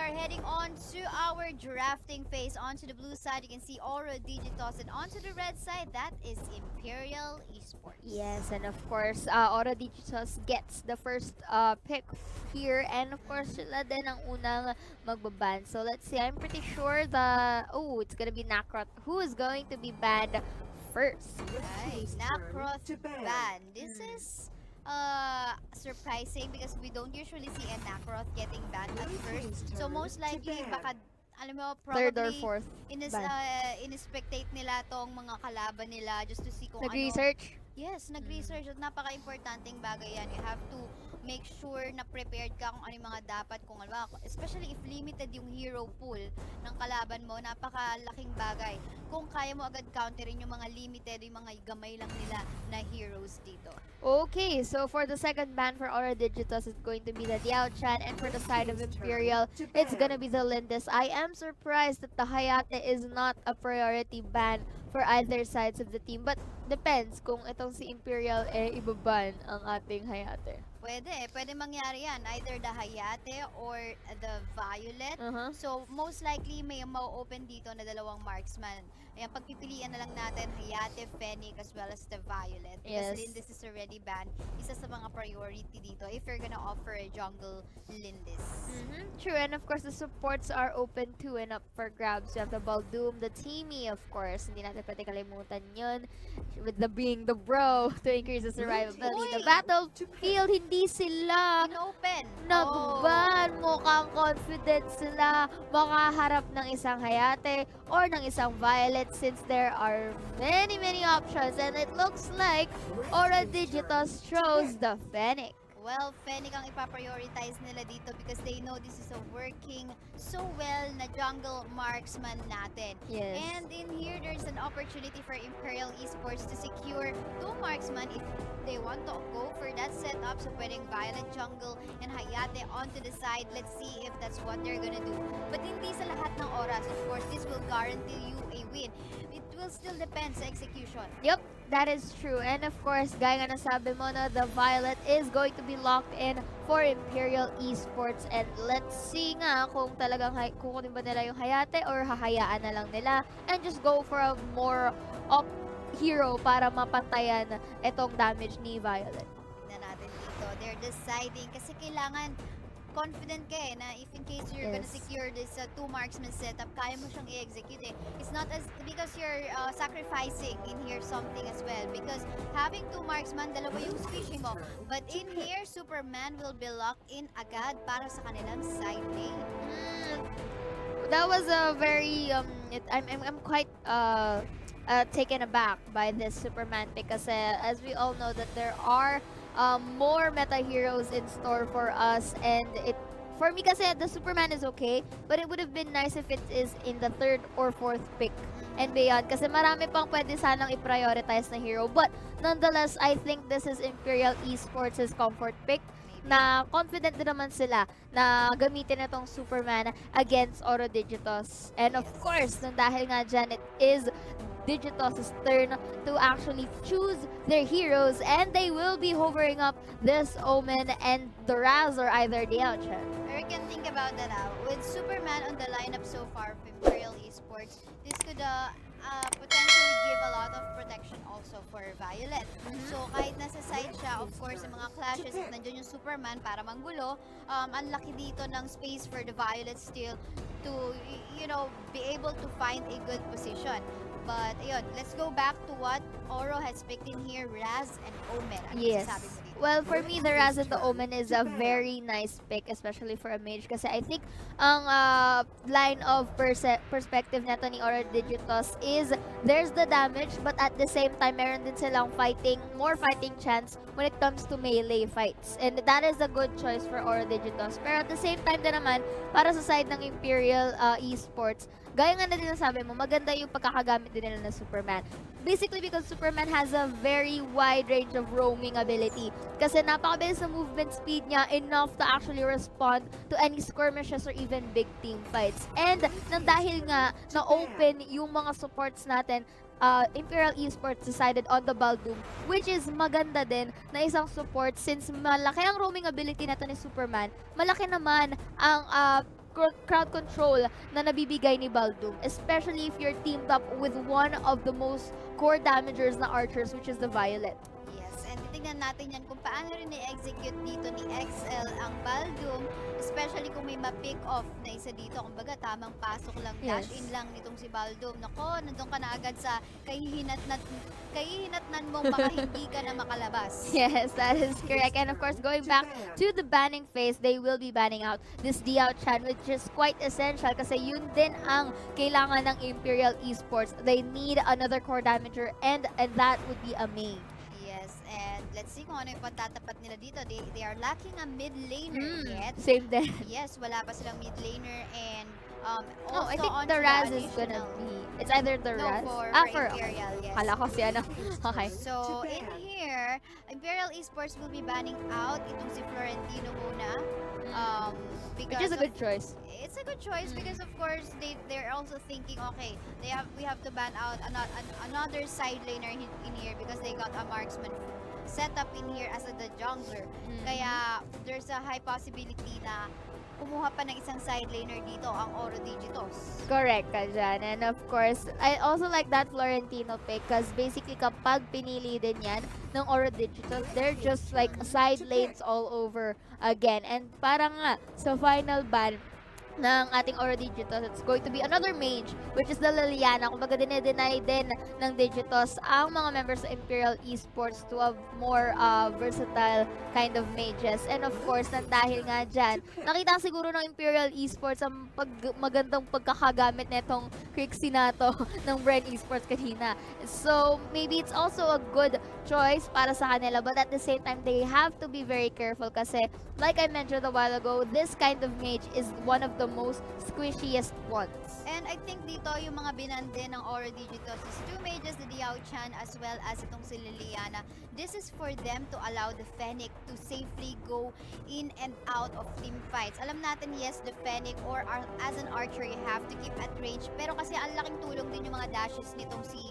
are heading on to our drafting phase. Onto the blue side, you can see ORO DIGITOS, and onto the red side, that is Imperial Esports. Yes, and of course, ORO DIGITOS gets the first pick here, and of course, sila din ang unang magbaban. So let's see, I'm pretty sure it's gonna be Nakroth who is going to be banned first. Right, Nakroth ban. This is surprising because we don't usually see a Nakroth getting banned at first. So most likely, baka alam mo, Third or probably fourth ban. in-spectate nila tong mga kalaban nila just to see kung ano. Nag-research? Yes, nag-research at napaka-importanting bagay yan. You have to make sure na prepared ka kung ano yung mga dapat, kung ano, especially if limited yung hero pool ng kalaban mo, napakalaking bagay. Kung kaya mo agad counterin yung mga limited, yung mga gamay lang nila na heroes dito. Okay, so for the second ban for ORO DIGITOS, it's going to be the Diao-chan, and for the side of Imperial, it's gonna be the Lindis. I am surprised that the Hayate is not a priority ban for either sides of the team, but depends kung itong si Imperial ibaban ang ating Hayate. Pwede mangyari yan. Either the Hayate or the Violet. So, most likely, may mau-open dito na dalawang marksman. Ayan, pagpipilian na lang natin Hayate, Fennec, as well as the Violet. Because Lindis is already banned. Isa sa mga priority dito if you're gonna offer a jungle Lindis. True, and of course, the supports are open too and up for grabs. You have the Baldoom, the Teamy, of course. Hindi natin pwede kalimutan yun. With the being the bro to increase the survivability. The battlefield, hindi sila In-open. nag-ban. Mukhang confident sila makaharap ng isang Hayate or ng isang Violet since there are many options, and it looks like ORO DIGITOS chose the Fennec. Well, Fennec ang ipaprioritize nila dito because they know this is a working so well na jungle marksman natin. Yes. And in here, there's an opportunity for Imperial Esports to secure 2 marksman if they want to go for that setup. So, pwedeng Violet jungle and Hayate onto the side. Let's see if that's what they're gonna do. But hindi sa lahat ng oras. Of course, this will guarantee you a win. It will still depend sa execution. Yep, that is true. And of course, gaya nga nasabi mo na the Violet is going to be locked in for Imperial Esports. And let's see nga kung talagang kukunin ba nila yung Hayate or hahayaan na lang nila and just go for a more up hero para mapantayan itong damage ni Violet. Tignan natin dito. They're deciding kasi kailangan confident ka na if in case you're gonna secure this 2 marksman setup, kaya mo siyang i-execute It's not as because you're sacrificing in here something as well. Because having 2 marksman, dalawa yung squishy mo. But in here, Superman will be locked in agad para sa kanilang side lane. That was a very I'm quite taken aback by this Superman because as we all know that there are more meta heroes in store for us, and for me kasi the Superman is okay, but it would have been nice if it is in the 3rd or 4th pick and beyond kasi marami pang pwede sanang i-prioritize na hero, but nonetheless I think this is Imperial Esports' comfort pick na confident din naman sila na gamitin itong Superman against ORO DIGITOS, and of course dahil nga dyan it is Digitos' turn to actually choose their heroes, and they will be hovering up this Omen and the Raz or either Diao-chan. Or you can think about that out. With Superman on the lineup so far of Imperial Esports, this could potentially give a lot of protection also for Violet. So kahit nasa side siya, of course, sa mga clashes, if nandiyan yung Superman para manggulo, ang laki dito ng space for the Violet still to, be able to find a good position. But, ayun, let's go back to what ORO has picked in here, Raz and Omen. Yes. Well, for me, the Raz and the Omen is a very nice pick, especially for a mage. Kasi I think ang line of perspective neto ni ORO DIGITOS is there's the damage, but at the same time, meron din silang more fighting chance when it comes to melee fights. And that is a good choice for ORO DIGITOS. Pero at the same time din naman, para sa side ng Imperial Esports, gaya nga na din sabi mo, maganda yung pagkakagamit din nila ng Superman. Basically because Superman has a very wide range of roaming ability. Kasi napakabilis na movement speed niya, enough to actually respond to any skirmishes or even big team fights. And nang dahil nga na-open yung mga supports natin, Imperial Esports decided on the Baldoom, which is maganda din na isang support since malaki ang roaming ability na to ni Superman. Malaki naman ang crowd control na nabibigay ni Baldum, especially if you're teamed up with one of the most core damagers na archers, which is the Violet. Yes, and titingnan natin yan kung paano rin i-execute dito ni XL ang Baldum, especially kung may ma-pick off na isa dito. Kumbaga, tamang pasok lang, dash in lang nitong si Baldum. Nako, nandun ka na agad sa kahihinatnan mong baka hindi ka na makalabas. Yes, that is correct. And of course, going back to the banning phase, they will be banning out this Diao Chan, which is quite essential kasi yun din ang kailangan ng Imperial Esports. They need another core damager and that would be a mage. Yes, and let's see kung ano yung patatapat nila dito. They are lacking a mid laner yet. Same then. Yes, wala pa silang mid laner and No, also I think on the to Raz is gonna additional- be. It's either the No, Raz. for For Imperial, yes. Kala ko si ano. Okay. So, in here, Imperial Esports will be banning out itong si Florentino muna. Which Because is a good choice. it's a good choice because of course they're also thinking, okay, we have to ban out another side laner in here because they got a marksman set up in here as the jungler. Kaya there's a high possibility na kumuha pa ng isang side laner dito ang ORO Digitos. Correct ka dyan. And of course, I also like that Florentino pick because basically kapag pinili din yan ng ORO Digitos, they're just like side lanes all over again. And parang nga, sa final ban ng ating ORO Digitos, it's going to be another mage, which is the Liliana. Kumbaga dinedeny din ng Digitos ang mga members sa Imperial Esports to have more versatile kind of mages. And of course, dahil nga dyan, nakita siguro ng Imperial Esports ang magandang pagkakagamit netong Crixie na to ng Bren Esports kanina. So, maybe it's also a good choice para sa kanila, but at the same time, they have to be very careful kasi, like I mentioned a while ago, this kind of mage is one of the most squishiest ones. And I think dito yung mga binande ng ORO Digitos is two mages, the Diao Chan as well as itong si Liliana. This is for them to allow the Fennec to safely go in and out of team fights. Alam natin, yes, the Fennec or as an archer, you have to keep at range. Pero kasi ang laking tulong din yung mga dashes nitong si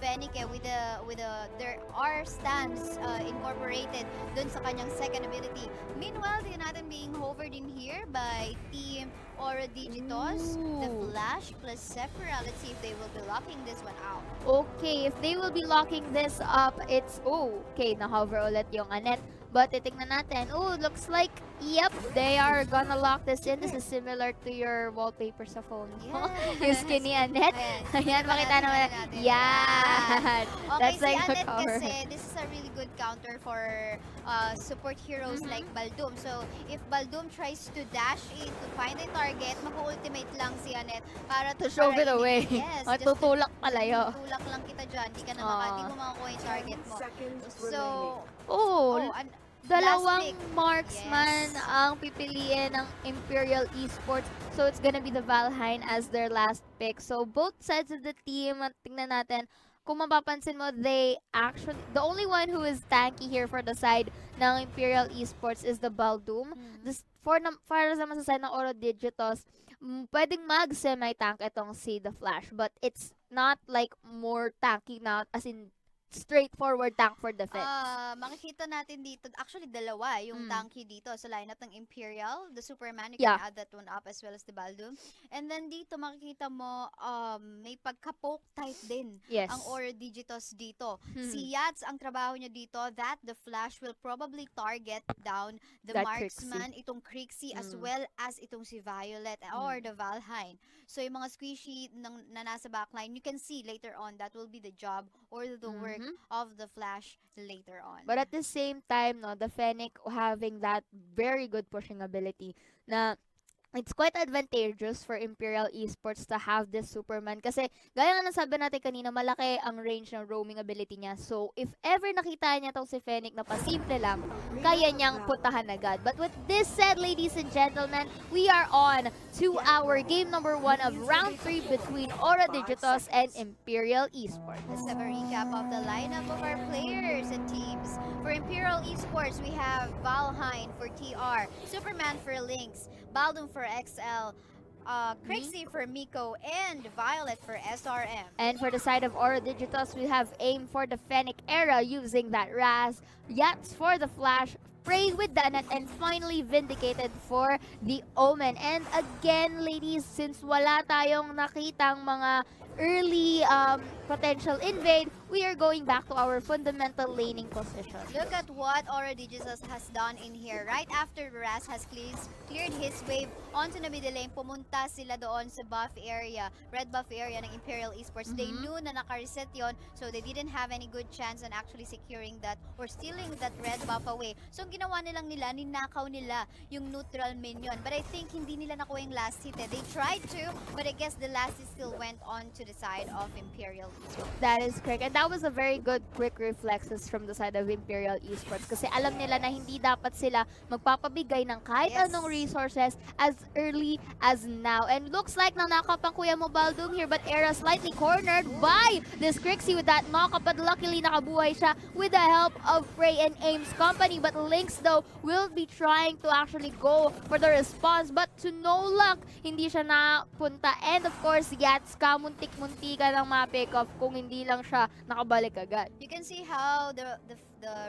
Fennec there are stands incorporated dun sa kanyang second ability. Meanwhile, tingnan natin being hovered in here by Team ORO Digitos, the Flash plus Sephira. Let's see if they will be locking this one out. Okay, if they will be locking this up, it's... okay, na-hover ulit yung Annette. But titignan natin. Looks like, yep, they are gonna lock this in. This is similar to your wallpaper sa phone. Yung skinny Annette. Ayan, makita naman. Yan! Okay, That's si like the Annette cover. kasi, this is a really good counter for support heroes like Baldum. So, if Baldum tries to dash in to find a target, mag-ultimate lang si Annette para To shove it away. Yes, Matutulak palayo. tutulak lang kita dyan. Di ka na di mo makakuha yung target mo. So, Dalawang pick. marksman Yes. ang pipiliin ng Imperial Esports. So, it's gonna be the Valheim as their last pick. So, both sides of the team, tingnan natin, kung mapapansin mo, the only one who is tanky here for the side ng Imperial Esports is the Baldum. Para naman sa side ng ORO Digitos, pwedeng mag-semi-tank itong si The Flash. But it's not like more tanky na, as in, straightforward tank for defense. Makikita natin dito, actually dalawa yung tanky dito sa lineup ng Imperial, the Superman, you can add that one up as well as the Baldum. And then dito makikita mo may pagka-poke type din ang ORO Digitos dito. Si Yats, ang trabaho niya dito, that the Flash will probably target down the That marksman, itong Crixie as well as itong si Violet or the Valheim. So yung mga squishy na nasa backline, you can see later on that will be the job or the work of the Flash later on. But at the same time, the Fennec having that very good pushing ability na it's quite advantageous for Imperial Esports to have this Superman kasi gaya nga nasabi natin kanina, malaki ang range ng roaming ability niya. So, if ever nakita niya tong si Fennec na pasimple lang, kaya niyang putahan agad. But with this said, ladies and gentlemen, we are on to our game number 1 of round 3 between ORO Digitos and Imperial Esports. Let's have a recap of the lineup of our players and teams. For Imperial Esports, we have Valheim for TR, Superman for Lynx, Baldum for XL, Crixie for Miko, and Violet for SRM. And for the side of ORO DIGITOS, we have Aim for the Fennec era using that Raz, Yats for the Flash, Prey with the Anet, and finally Vindicated for the Omen. And again, ladies, since wala tayong nakitang mga early potential invade, we are going back to our fundamental laning position. Look at what ORO DIGITOS has done in here. Right after Raz has cleared his wave onto the middle lane, pumunta sila doon sa buff area, red buff area ng Imperial Esports. They knew na naka-reset yun, so they didn't have any good chance on actually securing that or stealing that red buff away. So ang ginawa nilang nila, ninakaw nila yung neutral minion. But I think hindi nila nakuha yung last hit. They tried to, but I guess the last hit still went on to the side of Imperial Esports. That is correct. And that was a very good quick reflexes from the side of Imperial Esports kasi alam nila na hindi dapat sila magpapabigay ng kahit anong resources as early as now. And looks like nanakaw pang Kuya Mobile Doom here, but Era slightly cornered by this Crixie with that knockup, but luckily nakabuhay siya with the help of Prey and Aim's company. But Lynx though will be trying to actually go for the response, but to no luck, hindi siya napunta. And of course, Yats ka, muntik-munti ka ng ma-pick off kung hindi lang siya nakabalik agad. You can see how the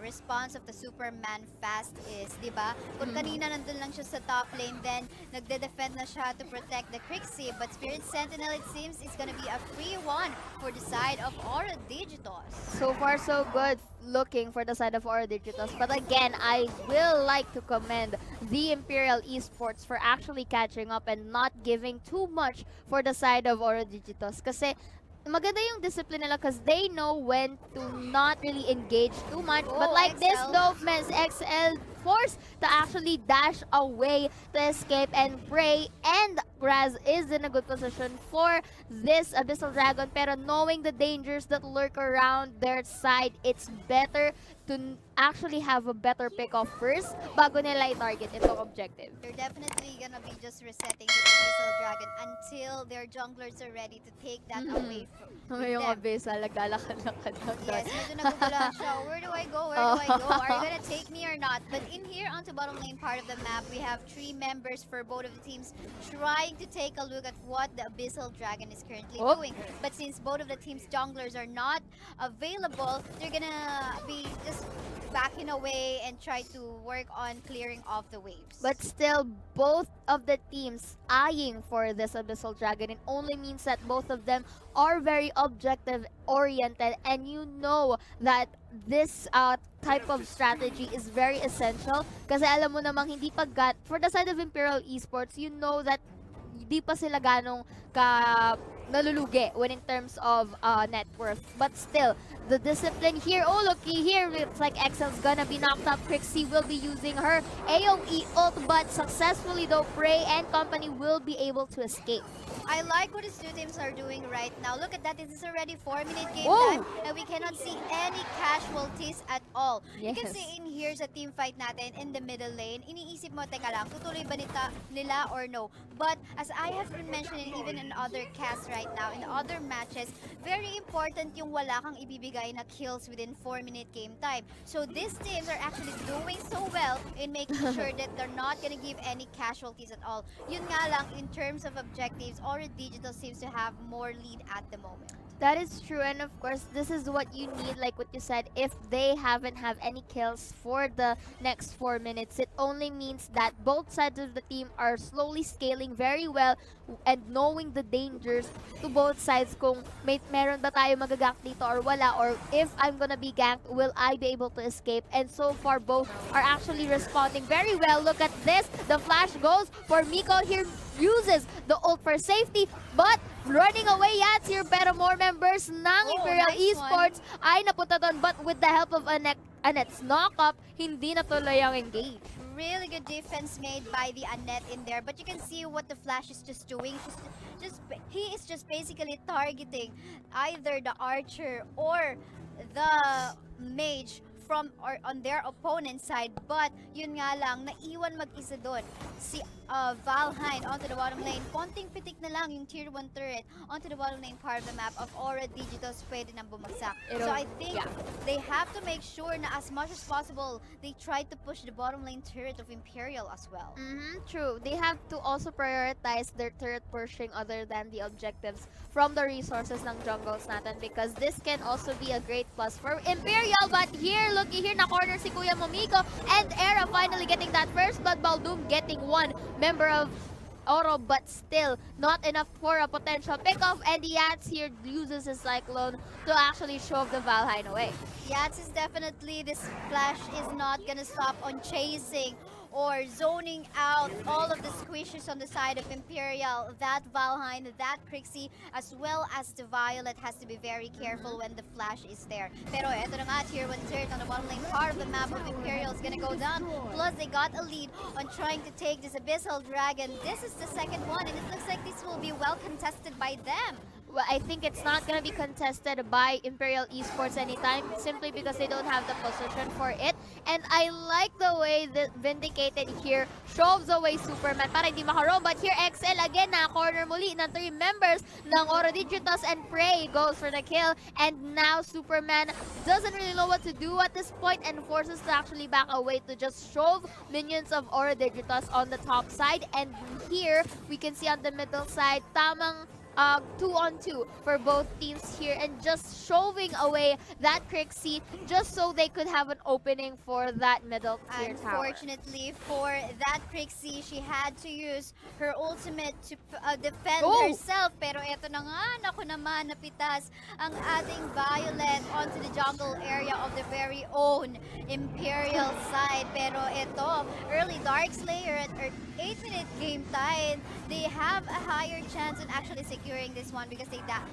response of the Superman fast is, di ba? Kung kanina nandun lang siya sa top lane, then nagde-defend na siya to protect the Crixie, but Spirit Sentinel, it seems, is gonna be a free one for the side of ORO DIGITOS. So far, so good looking for the side of ORO DIGITOS. But again, I will like to commend the Imperial Esports for actually catching up and not giving too much for the side of ORO DIGITOS. Kasi maganda yung discipline nila because they know when to not really engage too much. But like XL. this though, Men's XL forced to actually dash away to escape and Prey, and Raz is in a good position for this Abyssal Dragon, pero knowing the dangers that lurk around their side, it's better to actually have a better pick-off first bago nila i-target itong objective. They're definitely gonna be just resetting the Abyssal Dragon until their junglers are ready to take that away from Yung them. Abyssal, naglalakad-lakad lang doon. Yes, medyo nagugulan siya. Where do I go? Where do I go? Are you gonna take me or not? But in here, onto bottom lane part of the map, we have 3 members for both of the teams trying to take a look at what the Abyssal Dragon is currently doing. But since both of the teams' junglers are not available, they're gonna be just backing away and try to work on clearing off the waves. But still, both of the teams eyeing for this Abyssal Dragon, it only means that both of them are very objective oriented, and you know that this type of strategy is very essential kasi alam mo namang hindi paggat for the side of Imperial Esports, you know that hindi pa sila ganong ka nalulugi when in terms of net worth. But still, the discipline here, oh looky here, looks like Excel's gonna be knocked up. Crixie will be using her AoE ult, but successfully though, Prey and company will be able to escape. I like what these two teams are doing right now. Look at that, this is already 4-minute game Oh! time and we cannot see any casualties at all. You can Yes. see in here sa team fight natin in the middle lane, iniisip mo, teka lang, tutuloy ba nila or no? But as I have been mentioning even in other casts right now, in other matches, very important yung wala kang ibibigay na kills within 4-minute game time. So these teams are actually doing so well in making sure that they're not gonna give any casualties at all. Yun nga lang, in terms of objectives, ORO Digital seems to have more lead at the moment. That is true, and of course, this is what you need, like what you said. If they haven't have any kills for the next 4 minutes, it only means that both sides of the team are slowly scaling very well and knowing the dangers to both sides. Kung meron ba tayo magagank dito or wala, or if I'm gonna be ganked, will I be able to escape? And so far, both are actually responding very well. Look at this, the flash goes for Miko here, uses the ult for safety, but running away Yats here, pero more members ng Imperial nice Esports ay napunta doon, but with the help of Anet's knock-up, hindi natuloy ang engage. Really good defense made by the Anet in there, but you can see what the Flash is just doing. He is just basically targeting either the archer or the mage from or on their opponent's side. But yun nga lang, naiwan mag-isa doon si Valheim onto the bottom lane. Konting pitik na lang yung tier 1 turret onto the bottom lane part of the map of ORO DIGITOS, pwede nang bumagsak. So I think they have to make sure na as much as possible, they try to push the bottom lane turret of Imperial as well. True. They have to also prioritize their turret pushing other than the objectives from the resources ng jungles natin, because this can also be a great plus for Imperial. But here, looky here, na-corner si Kuya Momiko, and Era finally getting that first blood. Baldoom getting one member of Oro, but still not enough for a potential pickoff, and Yats here uses his Cyclone to actually shove the Valheim away. Yats is definitely, this flash is not gonna stop on chasing or zoning out all of the squishes on the side of Imperial. That Valheim, that Crixie, as well as the Violet has to be very careful when the flash is there. Pero eto na nga, tier 1 turret on the bottom lane part of the map of Imperial is gonna go down. Plus, they got a lead on trying to take this Abyssal Dragon. This is the second one, and it looks like this will be well contested by them. Well, I think it's not going to be contested by Imperial Esports anytime, simply because they don't have the position for it. And I like the way that Vindicated here shoves away Superman para hindi makaroam. But here, XL again, na-corner muli ng 3 members ng ORO DIGITOS, and Prey goes for the kill. And now Superman doesn't really know what to do at this point and forces to actually back away to just shove minions of ORO DIGITOS on the top side. And here, we can see on the middle side, tamang 2-on-2 for both teams here, and just shoving away that Crixie just so they could have an opening for that middle tier tower. Unfortunately for that Crixie, she had to use her ultimate to defend herself. Pero eto na nga, naku naman, napitas ang ating Violet onto the jungle area of the very own Imperial side. Pero ito, early Dark Slayer at 8-minute game time, they have a higher chance in actually securing this one because they got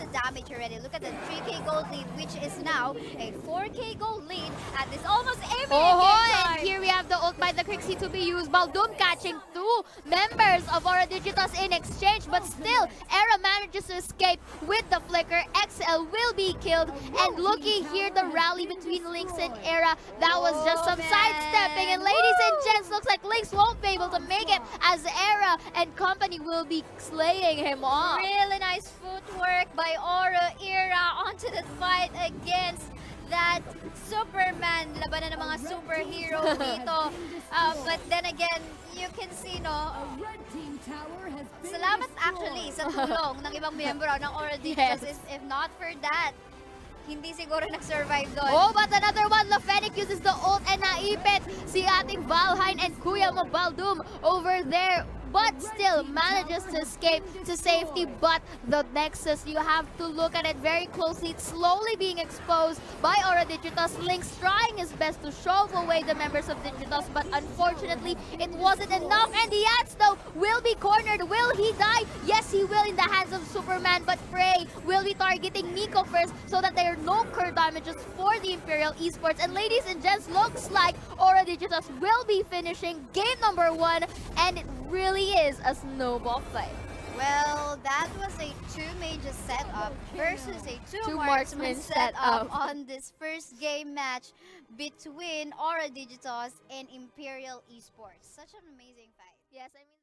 the damage already. Look at the 3k gold lead, which is now a 4k gold lead at this almost 8-minute game time. And here we have the ult by the Crixie to be used. Baldoom catching 2 members of ORO DIGITOS in exchange, but still, Era manages to escape with the flicker. XL will be killed, and looking here, the rally between Lynx and Era, that was just some sidestepping. And ladies and gents, looks like Lynx won't be able to make it, as Era and company will be slaying him off. Really nice footwork by Oro Era onto the fight against that Superman. Labanan ng mga superhero dito. But then again, you can see, no, salamat actually sa tulong ng ibang miyembro ng ORO DIGITOS. If not for that, hindi siguro nag-survive doon. Oh, but another one, Lafenic uses the ult and naipit si ating Valheim and Kuya Mo Baldoom over there, but still manages to escape to safety. But the Nexus, you have to look at it very closely. It's slowly being exposed by ORO DIGITOS. Lynx trying his best to shove away the members of DIGITOS, but unfortunately, it wasn't enough. And the Yats, though, will be cornered. Will he die? Yes, he will in the hands of Superman, but Prey will be targeting Miko first so that there are no curve damages for the Imperial Esports. And ladies and gents, looks like ORO DIGITOS will be finishing game number 1, and it really is a snowball fight. Well, that was a 2 major setup versus a 2 marksman setup setup on this first game match between ORO DIGITOS and Imperial Esports. Such an amazing fight. Yes, I mean,